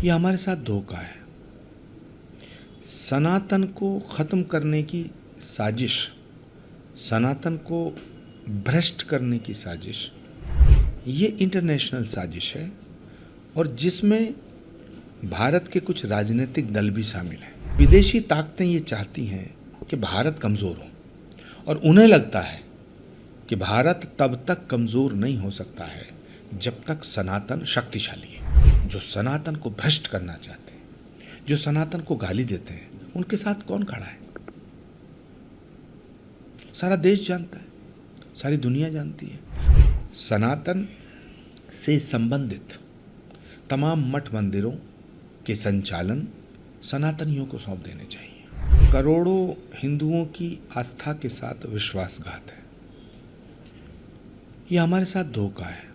ये हमारे साथ धोखा है। सनातन को ख़त्म करने की साजिश, सनातन को भ्रष्ट करने की साजिश, ये इंटरनेशनल साजिश है और जिसमें भारत के कुछ राजनीतिक दल भी शामिल हैं। विदेशी ताकतें ये चाहती हैं कि भारत कमज़ोर हो और उन्हें लगता है कि भारत तब तक कमज़ोर नहीं हो सकता है जब तक सनातन शक्तिशाली है। जो सनातन को भ्रष्ट करना चाहते हैं, जो सनातन को गाली देते हैं, उनके साथ कौन खड़ा है? सारा देश जानता है, सारी दुनिया जानती है। सनातन से संबंधित तमाम मठ मंदिरों के संचालन सनातनियों को सौंप देने चाहिए। करोड़ों हिंदुओं की आस्था के साथ विश्वासघात है। यह हमारे साथ धोखा है।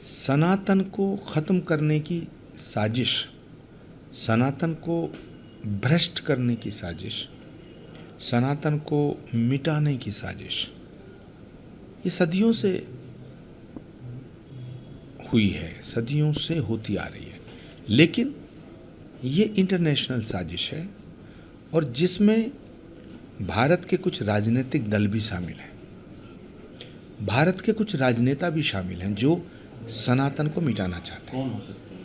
सनातन को ख़त्म करने की साजिश, सनातन को भ्रष्ट करने की साजिश, सनातन को मिटाने की साजिश, ये सदियों से हुई है, सदियों से होती आ रही है। लेकिन ये इंटरनेशनल साजिश है और जिसमें भारत के कुछ राजनीतिक दल भी शामिल हैं, भारत के कुछ राजनेता भी शामिल हैं जो सनातन को मिटाना चाहते हैं। कौन हो सकते हैं?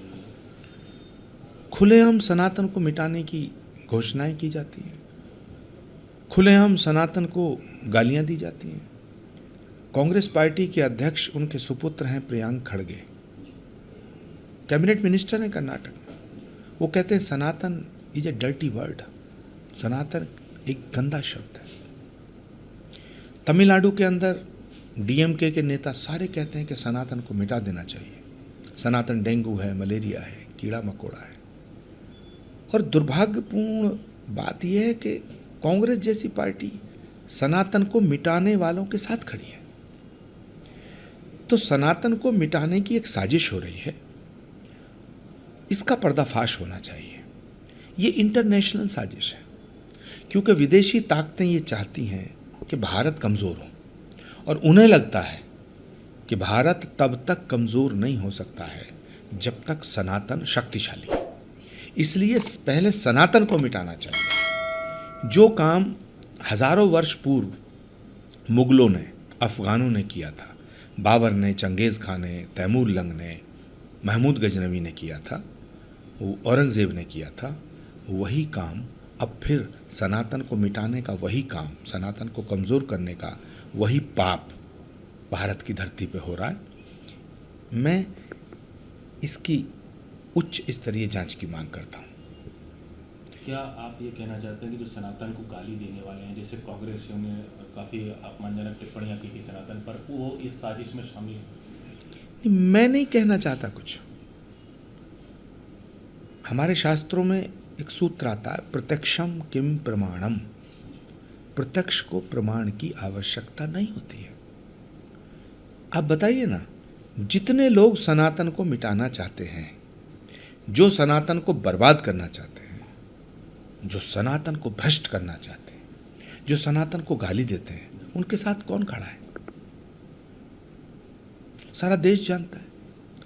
खुलेआम सनातन को मिटाने की घोषणाएं की जाती हैं, खुलेआम सनातन को गालियां दी जाती हैं। कांग्रेस पार्टी के अध्यक्ष उनके सुपुत्र हैं प्रियांक खड़गे, कैबिनेट मिनिस्टर हैं कर्नाटक में। वो कहते हैं सनातन इज ए डर्टी वर्ड, सनातन एक गंदा शब्द है। तमिलनाडु के अंदर डीएमके के नेता सारे कहते हैं कि सनातन को मिटा देना चाहिए। सनातन डेंगू है, मलेरिया है, कीड़ा मकोड़ा है। और दुर्भाग्यपूर्ण बात यह है कि कांग्रेस जैसी पार्टी सनातन को मिटाने वालों के साथ खड़ी है। तो सनातन को मिटाने की एक साजिश हो रही है, इसका पर्दाफाश होना चाहिए। ये इंटरनेशनल साजिश है क्योंकि विदेशी ताकतें ये चाहती हैं कि भारत कमज़ोर हो और उन्हें लगता है कि भारत तब तक कमज़ोर नहीं हो सकता है जब तक सनातन शक्तिशाली है। इसलिए पहले सनातन को मिटाना चाहिए। जो काम हज़ारों वर्ष पूर्व मुग़लों ने, अफ़गानों ने किया था, बाबर ने, चंगेज़ खान ने, तैमूर लंग ने, महमूद गजनवी ने किया था, वो औरंगज़ेब ने किया था, वही काम अब फिर सनातन को मिटाने का वही काम, सनातन को कमज़ोर करने का वही पाप भारत की धरती पे हो रहा है। मैं इसकी उच्च स्तरीय जांच की मांग करता हूँ। क्या आप ये कहना चाहते हैं कि जो सनातन को गाली देने वाले हैं, जैसे कांग्रेसियों ने काफ़ी अपमानजनक टिप्पणियां की थी सनातन पर, वो इस साजिश में शामिल हैं? मैं नहीं कहना चाहता कुछ। हमारे शास्त्रों में एक सूत्र आता है, प्रत्यक्षम किम प्रमाणम। प्रत्यक्ष को प्रमाण की आवश्यकता नहीं होती है। आप बताइए ना, जितने लोग सनातन को मिटाना चाहते हैं, जो सनातन को बर्बाद करना चाहते हैं, जो सनातन को भ्रष्ट करना चाहते हैं, जो सनातन को गाली देते हैं, उनके साथ कौन खड़ा है? सारा देश जानता है,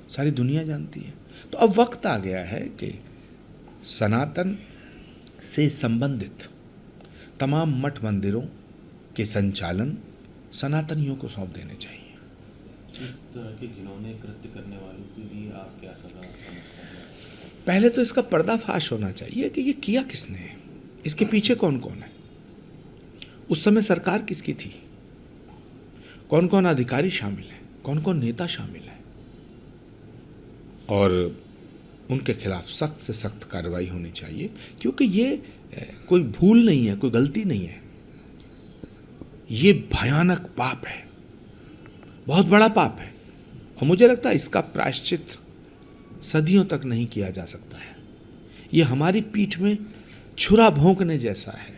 सारी दुनिया जानती है। तो अब वक्त आ गया है कि सनातन से संबंधित तमाम मठ मंदिरों के संचालन सनातनियों को सौंप देने चाहिए। इस तरह के घिनौने कृत्य करने वालों के लिए आप क्या सजा समझते हैं? पहले तो इसका पर्दाफाश होना चाहिए कि ये किया किसने है, इसके पीछे कौन कौन है, उस समय सरकार किसकी थी, कौन कौन अधिकारी शामिल हैं, कौन कौन नेता शामिल हैं, और उनके खिलाफ सख्त से सख्त कार्रवाई होनी चाहिए। क्योंकि ये कोई भूल नहीं है, कोई गलती नहीं है, ये भयानक पाप है, बहुत बड़ा पाप है। और मुझे लगता है इसका प्रायश्चित सदियों तक नहीं किया जा सकता है। ये हमारी पीठ में छुरा भोंकने जैसा है।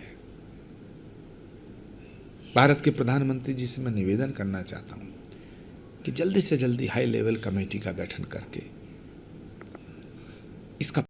भारत के प्रधानमंत्री जी से मैं निवेदन करना चाहता हूं कि जल्दी से जल्दी हाई लेवल कमेटी का गठन करके इसका